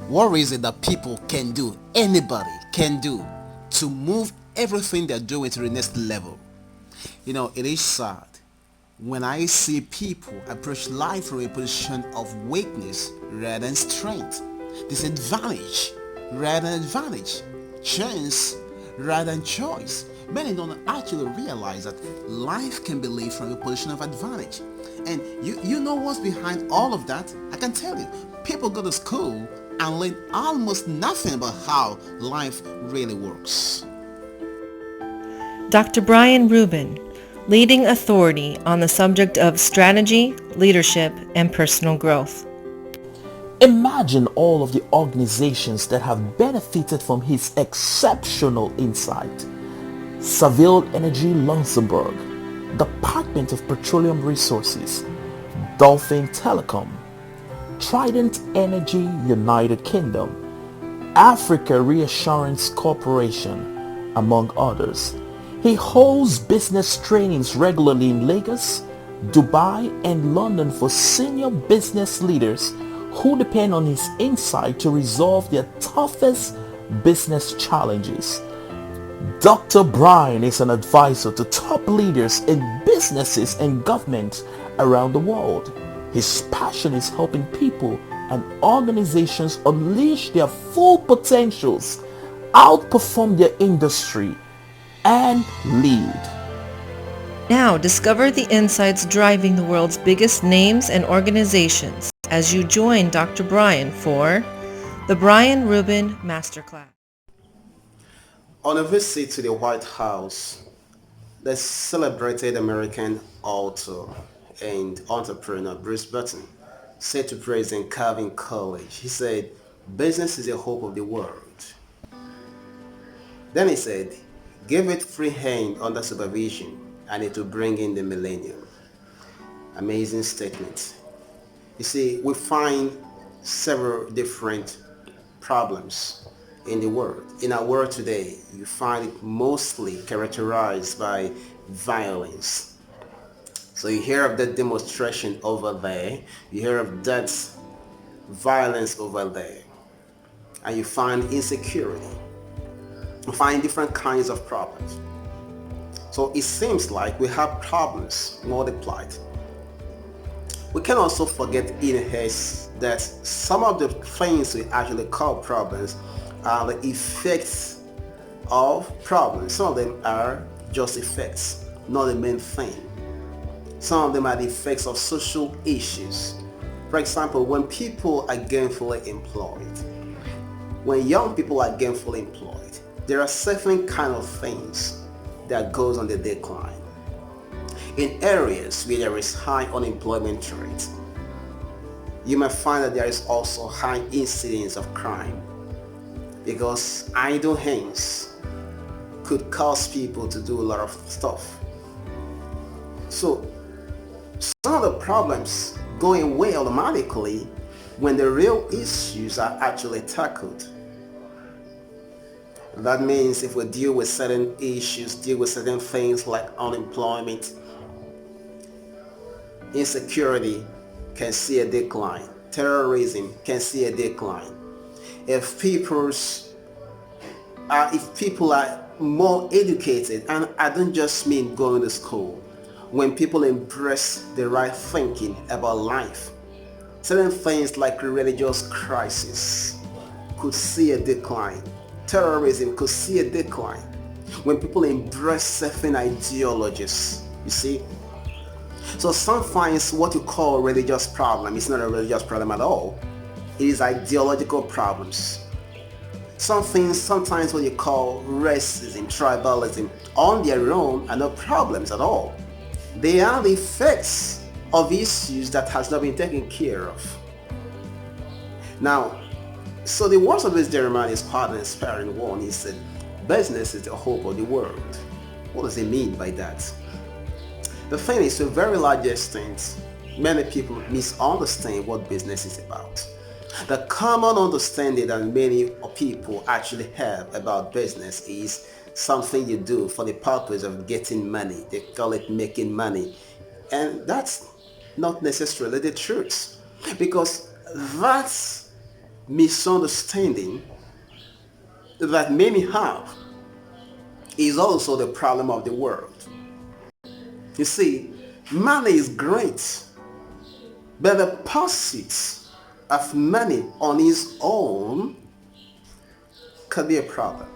What is it that people can do, anybody can do, to move everything they're doing to the next level? It is sad when I see people approach life from a position of weakness rather than strength, disadvantage rather than advantage, chance rather than choice. Many don't actually realize that life can be lived from a position of advantage. And you know what's behind all of that? I can tell you, people go to school and learn almost nothing about how life really works. Dr. Brian Rubin, leading authority on the subject of strategy, leadership, and personal growth. Imagine all of the organizations that have benefited from his exceptional insight. Saville Energy Luxembourg, Department of Petroleum Resources, Dolphin Telecom, Trident Energy United Kingdom, Africa Reassurance Corporation, among others. He holds business trainings regularly in Lagos, Dubai, and London for senior business leaders who depend on his insight to resolve their toughest business challenges. Dr. Brian is an advisor to top leaders in businesses and governments around the world. His passion is helping people and organizations unleash their full potentials, outperform their industry, and lead. Now discover the insights driving the world's biggest names and organizations as you join Dr. Brian for the Brian Rubin Masterclass. On a visit to the White House, the celebrated American author and entrepreneur Bruce Button said to President Calvin Coolidge, he said, "Business is the hope of the world." Then he said, "Give it free hand under supervision and it will bring in the millennium." Amazing statement. You see, we find several different problems in the world. In our world today, you find it mostly characterized by violence. So you hear of that demonstration over there, you hear of that violence over there, and you find insecurity. You find different kinds of problems. So it seems like we have problems multiplied. We can also forget in haste that some of the things we actually call problems are the effects of problems. Some of them are just effects, not the main thing. Some of them are the effects of social issues. For example, when people are gainfully employed, when young people are gainfully employed, there are certain kind of things that goes on the decline. In areas where there is high unemployment rate, you may find that there is also high incidence of crime because idle hands could cause people to do a lot of stuff. So some of the problems go away automatically when the real issues are actually tackled. That means if we deal with certain issues, deal with certain things like unemployment, insecurity can see a decline. Terrorism can see a decline. If people are more educated, and I don't just mean going to school, when people embrace the right thinking about life, certain things like religious crisis could see a decline. Terrorism could see a decline. When people embrace certain ideologies, you see. So sometimes what you call a religious problem is not a religious problem at all. It is ideological problems. Some things, sometimes what you call racism, tribalism, on their own are not problems at all. They are the effects of issues that has not been taken care of. Now, so the words of this Jeremiah is quite an inspiring one. He said, "Business is the hope of the world." What does it mean by that? The thing is, to a very large extent, many people misunderstand what business is about. The common understanding that many people actually have about business is something you do for the purpose of getting money. They call it making money. And that's not necessarily the truth. Because that misunderstanding that many have is also the problem of the world. You see, money is great, but the pursuit of money on its own could be a problem.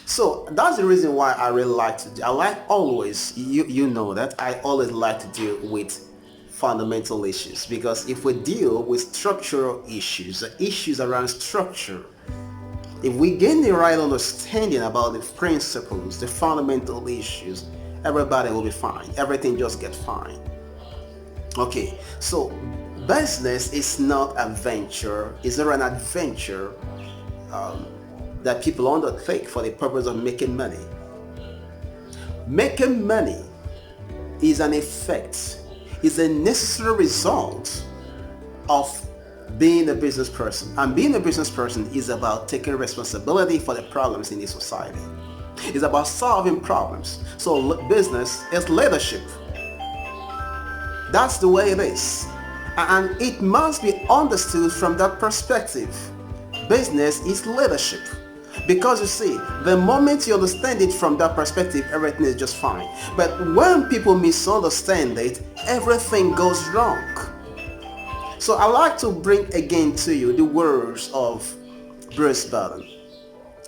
So that's the reason why I really like to. I like always. You know that I always like to deal with fundamental issues, because if we deal with structural issues, the issues around structure, if we gain the right understanding about the principles, the fundamental issues, everybody will be fine. Everything just gets fine. Okay, so business is not a venture. It's not an adventure that people undertake for the purpose of making money. Making money is an effect, is a necessary result of being a business person. And being a business person is about taking responsibility for the problems in the society. It's about solving problems. So business is leadership. That's the way it is. And it must be understood from that perspective. Business is leadership. Because you see, the moment you understand it from that perspective, everything is just fine. But when people misunderstand it, everything goes wrong. So I like to bring again to you the words of Bruce Button.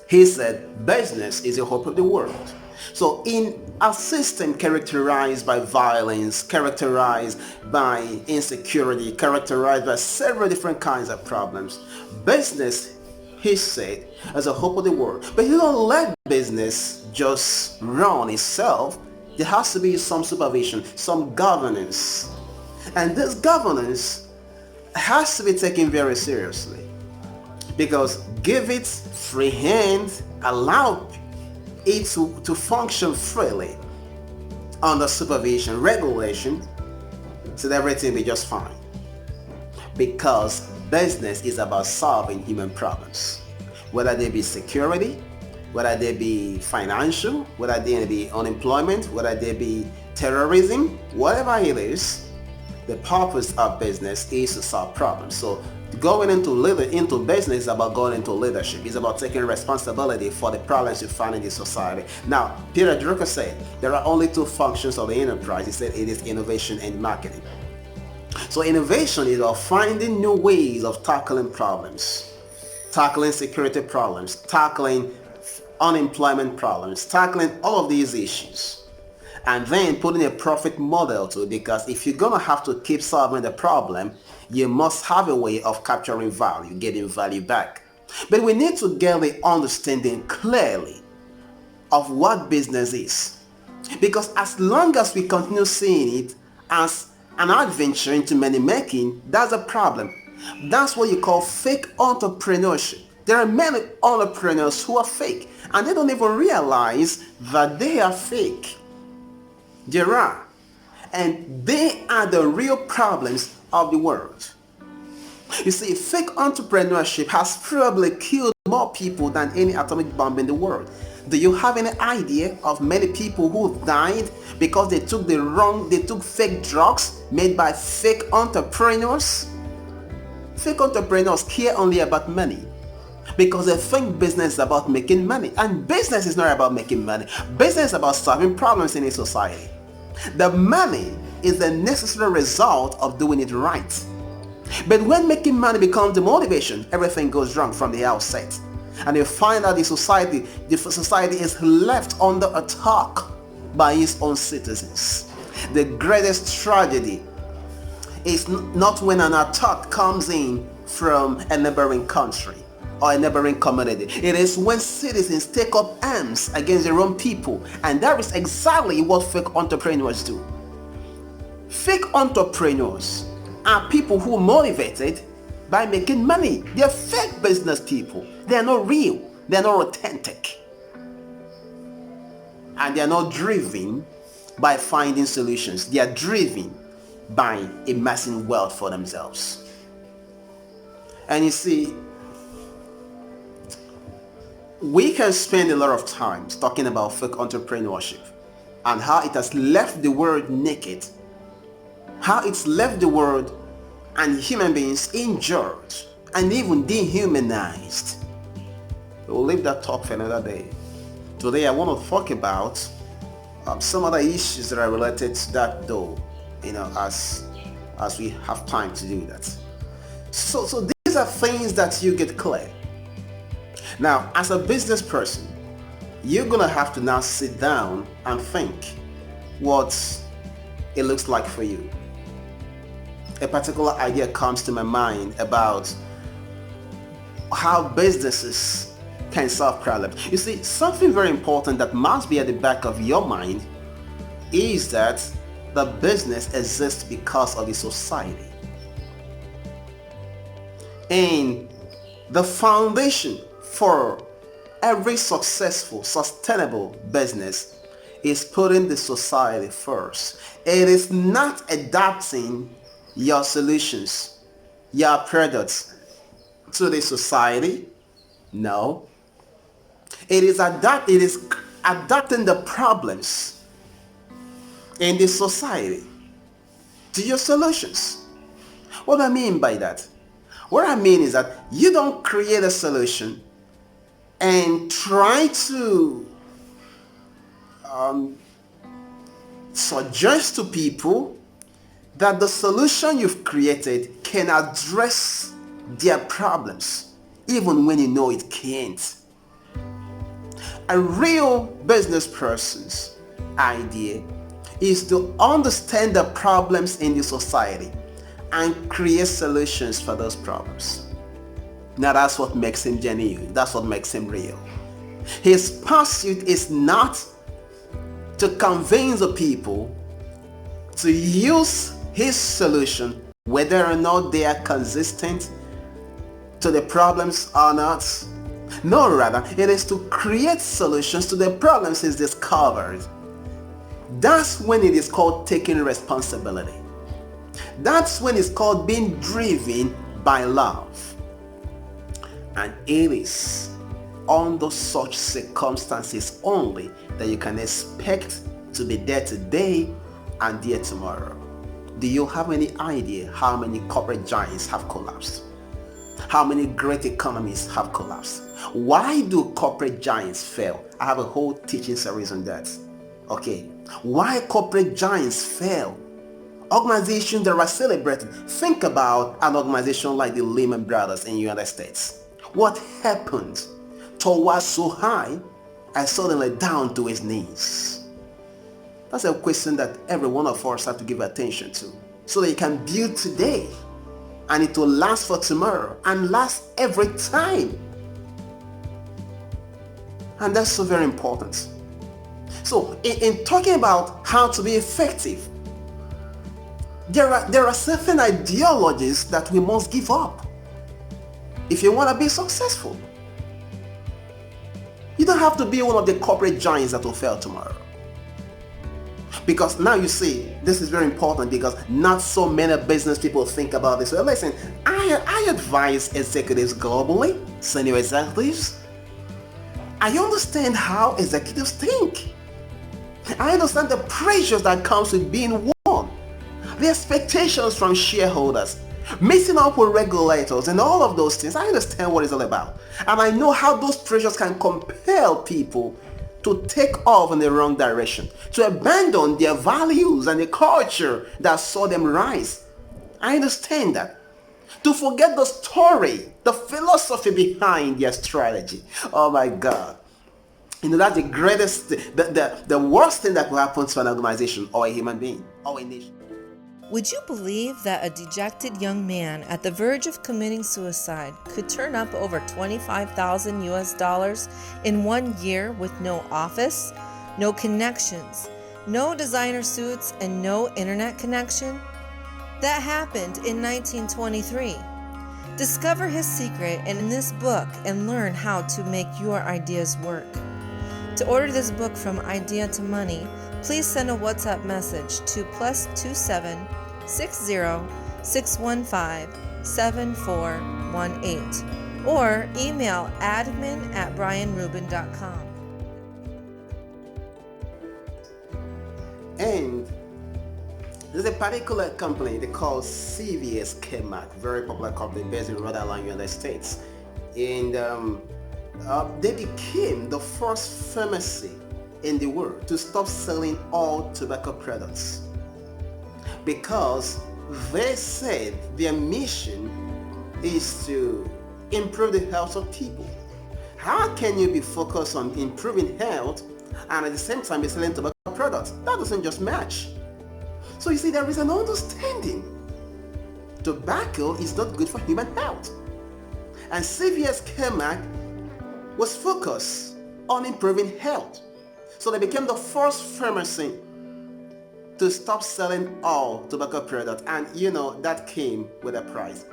He said, business is the hope of the world. So in a system characterized by violence, characterized by insecurity, characterized by several different kinds of problems, business, he said, as a hope of the world. But you don't let business just run itself. There has to be some supervision, some governance. And this governance has to be taken very seriously. Because give it free hand, allow it to function freely under supervision, regulation, so that everything will be just fine. Because business is about solving human problems, whether they be security, whether they be financial, whether they be unemployment, whether they be terrorism, whatever it is. The purpose of business is to solve problems. So going into business is about going into leadership. It's about taking responsibility for the problems you find in the society. Now, Peter Drucker said there are only two functions of the enterprise. He said it is innovation and marketing. So innovation is about finding new ways of tackling problems, tackling security problems, tackling unemployment problems, tackling all of these issues. And then putting a profit model to it, because if you're going to have to keep solving the problem, you must have a way of capturing value, getting value back. But we need to get the understanding clearly of what business is. Because as long as we continue seeing it as an adventure into money making, that's a problem. That's what you call fake entrepreneurship. There are many entrepreneurs who are fake, and they don't even realize that they are fake. There are. And they are the real problems of the world. You see, fake entrepreneurship has probably killed more people than any atomic bomb in the world. Do you have any idea of many people who died because they took fake drugs made by fake entrepreneurs? Fake entrepreneurs care only about money, because they think business is about making money. And business is not about making money. Business is about solving problems in a society. The money is the necessary result of doing it right. But when making money becomes the motivation, everything goes wrong from the outset. And you find that the society is left under attack by its own citizens. The greatest tragedy is not when an attack comes in from a neighboring country or a neighboring community. It is when citizens take up arms against their own people, and that is exactly what fake entrepreneurs do. Fake entrepreneurs are people who are motivated by making money. They are fake business people. They are not real. They are not authentic. And they are not driven by finding solutions. They are driven by amassing wealth for themselves. And you see, we can spend a lot of time talking about fake entrepreneurship and how it has left the world naked, how it's left the world and human beings injured and even dehumanized. We'll leave that talk for another day. Today I want to talk about some other issues that are related to that, though, as we have time to do that. So these are things that you get clear. Now, as a business person, you're gonna have to now sit down and think what it looks like for you. A particular idea comes to my mind about how businesses can solve problems. You see, something very important that must be at the back of your mind is that the business exists because of the society. And the foundation for every successful, sustainable business is putting the society first. It is not adapting your solutions, your products to the society. No. It is adapting the problems in the society to your solutions. What do I mean by that? What I mean is that you don't create a solution and try to suggest to people that the solution you've created can address their problems, even when you know it can't. A real business person's idea is to understand the problems in the society and create solutions for those problems. Now that's what makes him genuine. That's what makes him real. His pursuit is not to convince the people to use his solution, whether or not they are consistent to the problems or not. No, rather, it is to create solutions to the problems he's discovered. That's when it is called taking responsibility. That's when it's called being driven by love. And it is under such circumstances only that you can expect to be there today and there tomorrow. Do you have any idea how many corporate giants have collapsed? How many great economies have collapsed? Why do corporate giants fail? I have a whole teaching series on that. Okay, why corporate giants fail? Organizations that are celebrated. Think about an organization like the Lehman Brothers in the United States. What happened? Towards so high and suddenly down to his knees. That's a question that every one of us have to give attention to, so that you can build today and it will last for tomorrow and last every time. And that's so very important. So in talking about how to be effective, there are certain ideologies that we must give up if you want to be successful. You don't have to be one of the corporate giants that will fail tomorrow. Because now you see, this is very important because not so many business people think about this. Well, listen, I advise executives globally, senior executives. I understand how executives think. I understand the pressures that comes with being one, the expectations from shareholders, meeting up with regulators and all of those things. I understand what it's all about. And I know how those pressures can compel people to take off in the wrong direction, to abandon their values and the culture that saw them rise. I understand that. To forget the story, the philosophy behind their strategy. Oh my God. You know, that's the greatest, the worst thing that will happen to an organization or a human being or a nation. Would you believe that a dejected young man at the verge of committing suicide could turn up over $25,000 in 1 year with no office, no connections, no designer suits, and no internet connection? That happened in 1923. Discover his secret in this book and learn how to make your ideas work. To order this book from idea to money, please send a WhatsApp message to +27 60 615 7418 or email admin@brianrubin.com. And There's a particular company they call CVS Kmart, very popular company based in Rhode Island, United States. And they became the first pharmacy in the world to stop selling all tobacco products because they said their mission is to improve the health of people. How can you be focused on improving health and at the same time be selling tobacco products? That doesn't just match. So you see, there is an understanding. Tobacco is not good for human health. And CVS Kmart was focused on improving health. So they became the first pharmacy to stop selling all tobacco products. And that came with a price.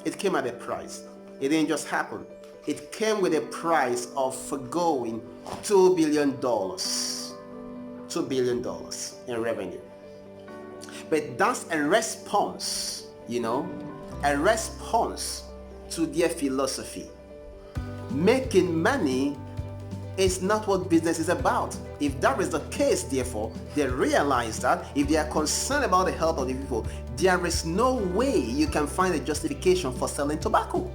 It came at a price. It didn't just happen. It came with a price of forgoing $2 billion. $2 billion in revenue. But that's a response, a response to their philosophy. Making money is not what business is about. If that is the case, therefore, they realize that if they are concerned about the health of the people, there is no way you can find a justification for selling tobacco.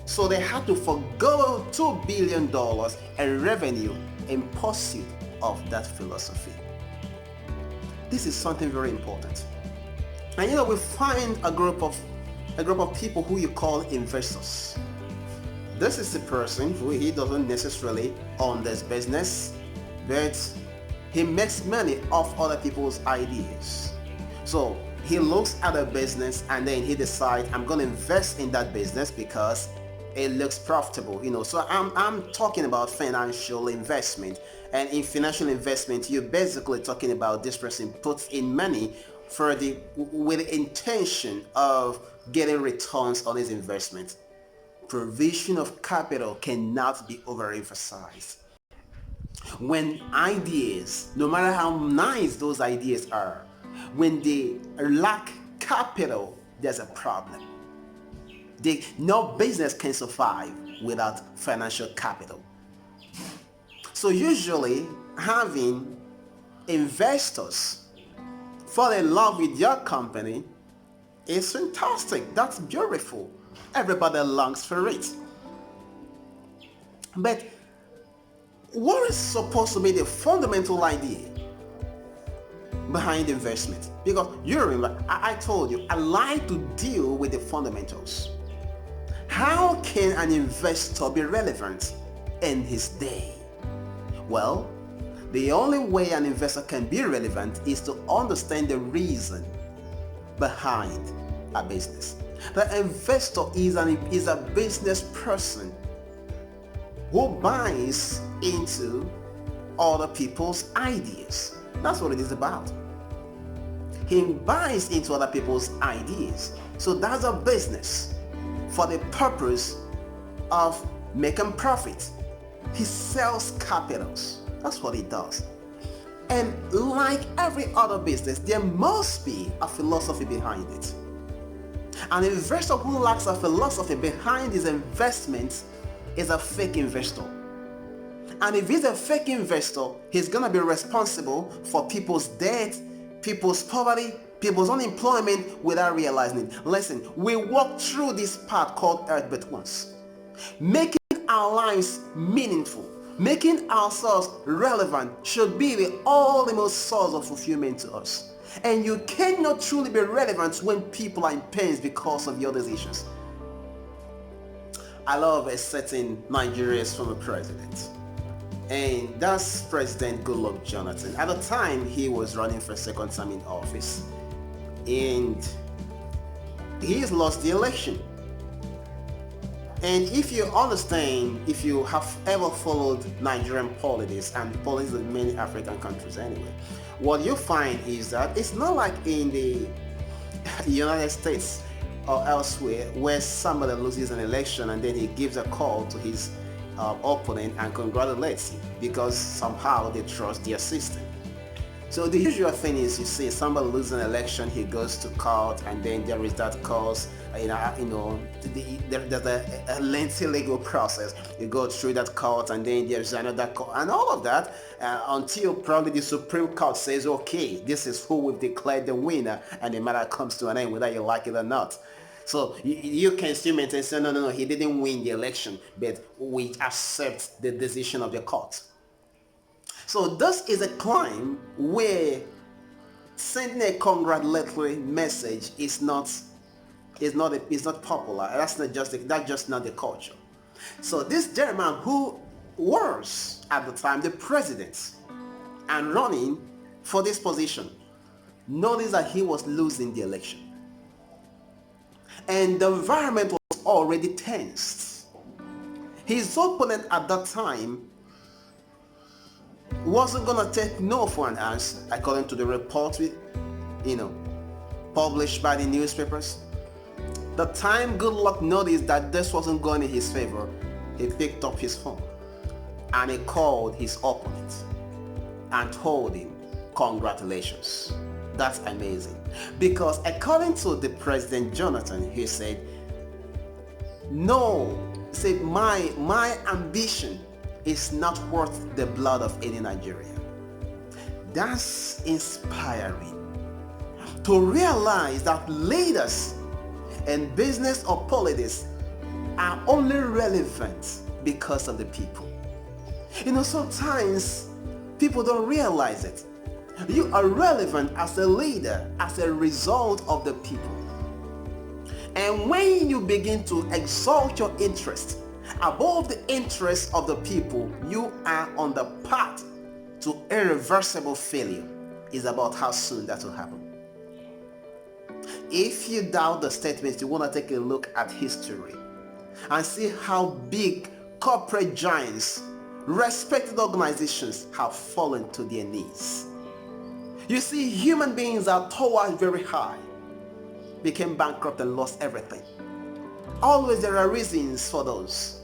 So they had to forgo $2 billion in revenue in pursuit of that philosophy. This is something very important. And we find a group of people who you call investors. This is the person who he doesn't necessarily own this business, but he makes money off other people's ideas. So he looks at a business and then he decides, I'm going to invest in that business because it looks profitable. So I'm talking about financial investment. And in financial investment, you're basically talking about this person puts in money with the intention of getting returns on his investment. Provision of capital cannot be overemphasized. When ideas, no matter how nice those ideas are, when they lack capital, there's a problem. No business can survive without financial capital. So usually having investors fall in love with your company is fantastic. That's beautiful. Everybody longs for it. But what is supposed to be the fundamental idea behind investment? Because you remember, I told you, I like to deal with the fundamentals. How can an investor be relevant in his day? Well, the only way an investor can be relevant is to understand the reason behind a business. The investor is a business person who buys into other people's ideas. That's what it is about. He buys into other people's ideas. So that's a business for the purpose of making profit. He sells capitals. That's what he does. And like every other business, there must be a philosophy behind it. An investor who lacks a philosophy behind his investments is a fake investor. And if he's a fake investor, he's going to be responsible for people's debt, people's poverty, people's unemployment without realizing it. Listen, we walk through this path called earth but once. Making our lives meaningful, making ourselves relevant should be the ultimate source of fulfillment to us. And you cannot truly be relevant when people are in pain because of your decisions. I love a certain Nigeria's former president, and that's President Goodluck Jonathan. At the time, he was running for a second term in office, and he's lost the election. And if you understand, if you have ever followed Nigerian politics and politics in many African countries anyway, what you find is that it's not like in the United States or elsewhere where somebody loses an election and then he gives a call to his opponent and congratulates him because somehow they trust their system. So the usual thing is, you see somebody loses an election, he goes to court, and then there is that cause. There's a lengthy legal process. You go through that court, and then there's another court, and all of that until probably the Supreme Court says, okay, this is who we've declared the winner, and the matter comes to an end, whether you like it or not. So you can still maintain, say, no, he didn't win the election, but we accept the decision of the court. So this is a claim where sending a congratulatory message is not popular. That's just not the culture. So this gentleman, who was at the time the president and running for this position, noticed that he was losing the election, and the environment was already tensed. His opponent at that time wasn't gonna take no for an answer, according to the report published by the newspapers. The time Goodluck noticed that this wasn't going in his favor, he picked up his phone and he called his opponent and told him, congratulations. That's amazing. Because according to the President Jonathan, he said, no, say my ambition is not worth the blood of any Nigerian. That's inspiring. To realize that leaders in business or politics are only relevant because of the people. Sometimes people don't realize it. You are relevant as a leader as a result of the people. And when you begin to exalt your interest above the interests of the people, you are on the path to irreversible failure. It's about how soon that will happen. If you doubt the statements, you want to take a look at history and see how big corporate giants, respected organizations have fallen to their knees. You see, human beings are towered very high, became bankrupt and lost everything. Always there are reasons for those.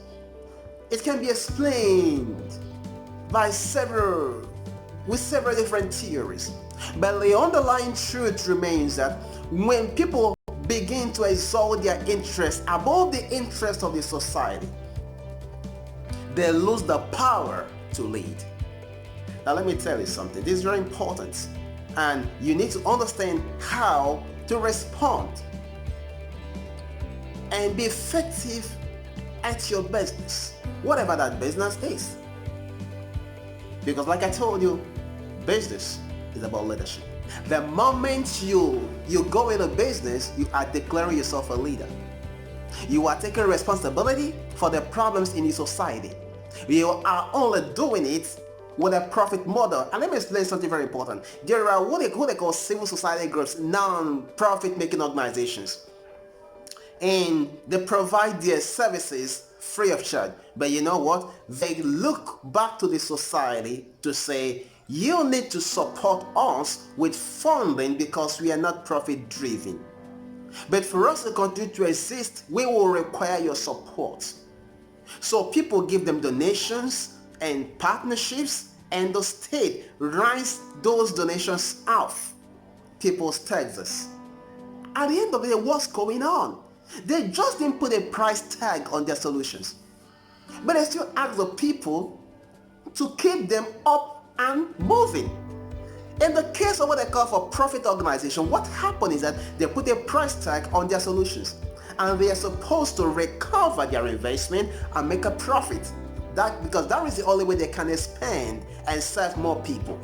It can be explained by several different theories. But the underlying truth remains that when people begin to exalt their interests above the interests of the society, they lose the power to lead. Now let me tell you something. This is very important, and you need to understand how to respond and be effective at your business, whatever that business is. Because like I told you, business is about leadership. The moment you go into business, you are declaring yourself a leader. You are taking responsibility for the problems in the society. You are only doing it with a profit model. And let me explain something very important. There are what they call civil society groups, non-profit making organizations. And they provide their services free of charge. But you know what? They look back to the society to say, you need to support us with funding because we are not profit driven. But for us to continue to exist, we will require your support. So people give them donations and partnerships, and the state writes those donations off people's taxes. At the end of the day, what's going on? They just didn't put a price tag on their solutions, but they still ask the people to keep them up and moving. In the case of what they call for profit organization, what happened is that they put a price tag on their solutions, and they are supposed to recover their investment and make a profit. Because that is the only way they can expand and serve more people.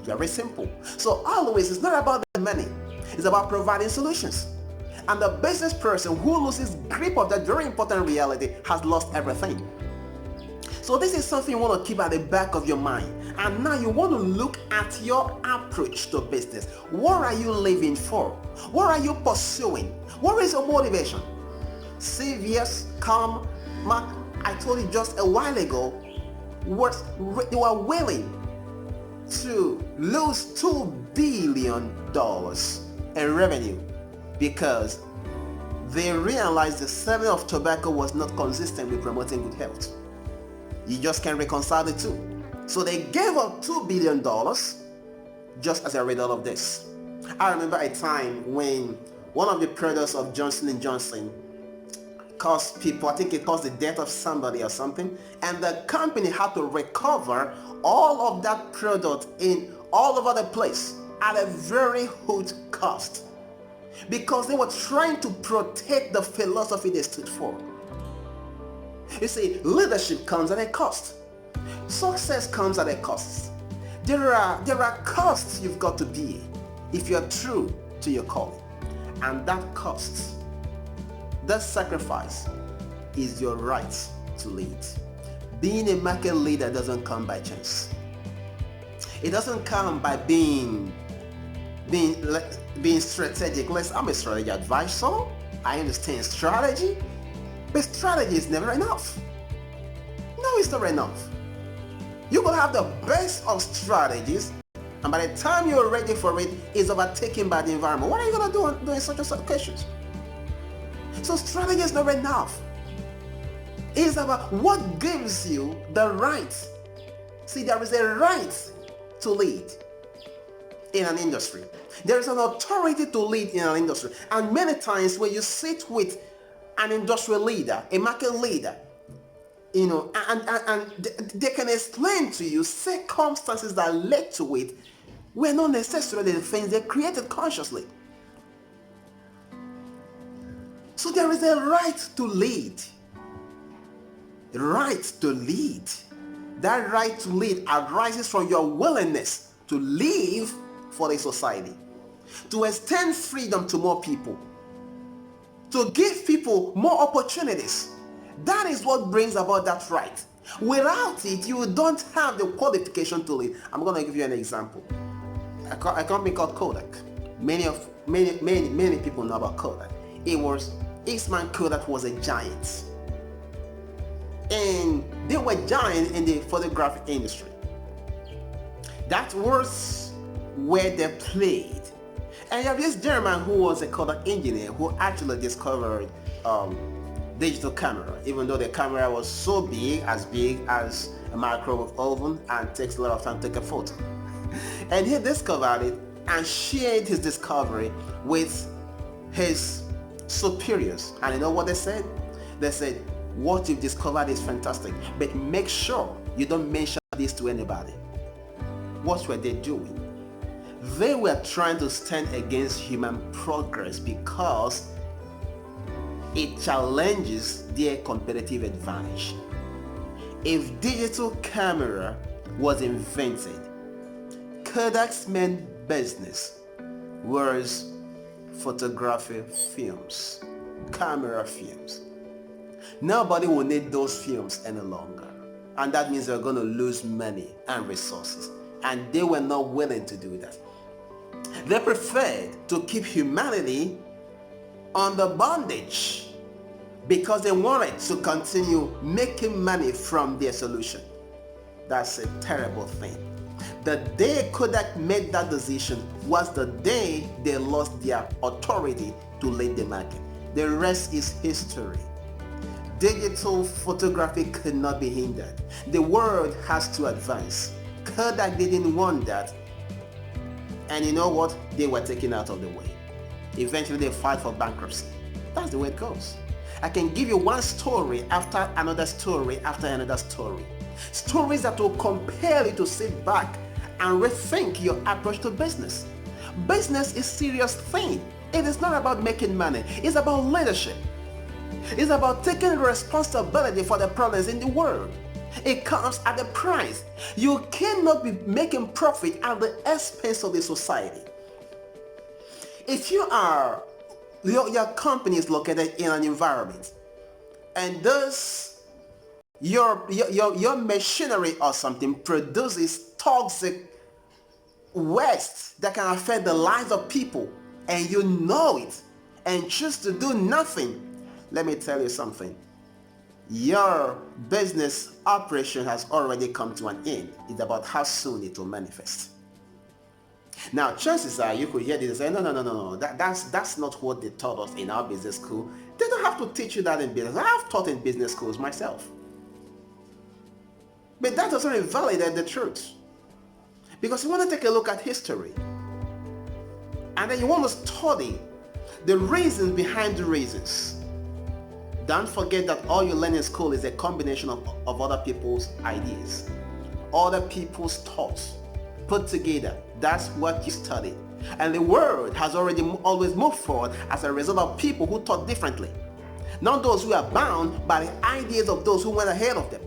Very simple. So always, it's not about the money, it's about providing solutions. And the business person who loses grip of that very important reality has lost everything. So this is something you want to keep at the back of your mind. And now you want to look at your approach to business. What are you living for? What are you pursuing? What is your motivation? CVS, calm, Mark, I told you just a while ago, they were willing to lose $2 billion in revenue because they realized the selling of tobacco was not consistent with promoting good health. You just can't reconcile the two. So they gave up $2 billion just as a result of this. I remember a time when one of the products of Johnson and Johnson caused people, I think it caused the death of somebody or something, and the company had to recover all of that product in all over the place at a very huge cost because they were trying to protect the philosophy they stood for. You see, leadership comes at a cost. Success comes at a cost. There are costs you've got to be if you're true to your calling. And that cost, that sacrifice, is your right to lead. Being a market leader doesn't come by chance. It doesn't come by being strategic. I'm a strategy advisor. I understand strategy, but strategy is never enough. No, it's never enough. You will have the best of strategies, and by the time you're ready for it, it's overtaken by the environment. What are you going to do in such occasions? So strategy is never enough. It's about what gives you the right. See, there is a right to lead in an industry. There is an authority to lead in an industry. And many times when you sit with an industrial leader, a market leader, and they can explain to you circumstances that led to it were not necessarily the things they created consciously. So there is a right to lead. The right to lead. That right to lead arises from your willingness to live for the society, to extend freedom to more people, to give people more opportunities. That is what brings about that right. Without it, you don't have the qualification to lead. I'm going to give you an example. A company called Kodak. Many people know about Kodak. Eastman Kodak was a giant. And they were giant in the photographic industry. That was where they played. And you have this German who was a Kodak engineer who actually discovered digital camera, even though the camera was so big as a microwave oven and takes a lot of time to take a photo. And he discovered it and shared his discovery with his superiors. And you know what they said? They said, what you've discovered is fantastic, but make sure you don't mention this to anybody. What were they doing? They were trying to stand against human progress because it challenges their competitive advantage. If digital camera was invented, Kodak's main business was photography films, camera films. Nobody will need those films any longer, and that means they're going to lose money and resources, and they were not willing to do that. They preferred to keep humanity under bondage because they wanted to continue making money from their solution. That's a terrible thing. The day Kodak made that decision was the day they lost their authority to lead the market. The rest is history. Digital photography could not be hindered. The world has to advance. Kodak didn't want that. And you know what? They were taken out of the way. Eventually they filed for bankruptcy. That's the way it goes. I can give you one story after another story after another story. Stories that will compel you to sit back and rethink your approach to business. Business is a serious thing. It is not about making money. It's about leadership. It's about taking responsibility for the problems in the world. It comes at a price. You cannot be making profit at the expense of the society. If your company is located in an environment and thus your machinery or something produces toxic waste that can affect the lives of people, and you know it and choose to do nothing, let me tell you something. Your business operation has already come to an end. It's about how soon it will manifest. Now, chances are you could hear this and say, no. That's not what they taught us in our business school. They don't have to teach you that in business. I have taught in business schools myself. But that doesn't invalidate the truth. Because you want to take a look at history, and then you want to study the reasons behind the reasons. Don't forget that all you learn in school is a combination of other people's ideas, other people's thoughts put together. That's what you study. And the world has already always moved forward as a result of people who thought differently. Not those who are bound by the ideas of those who went ahead of them.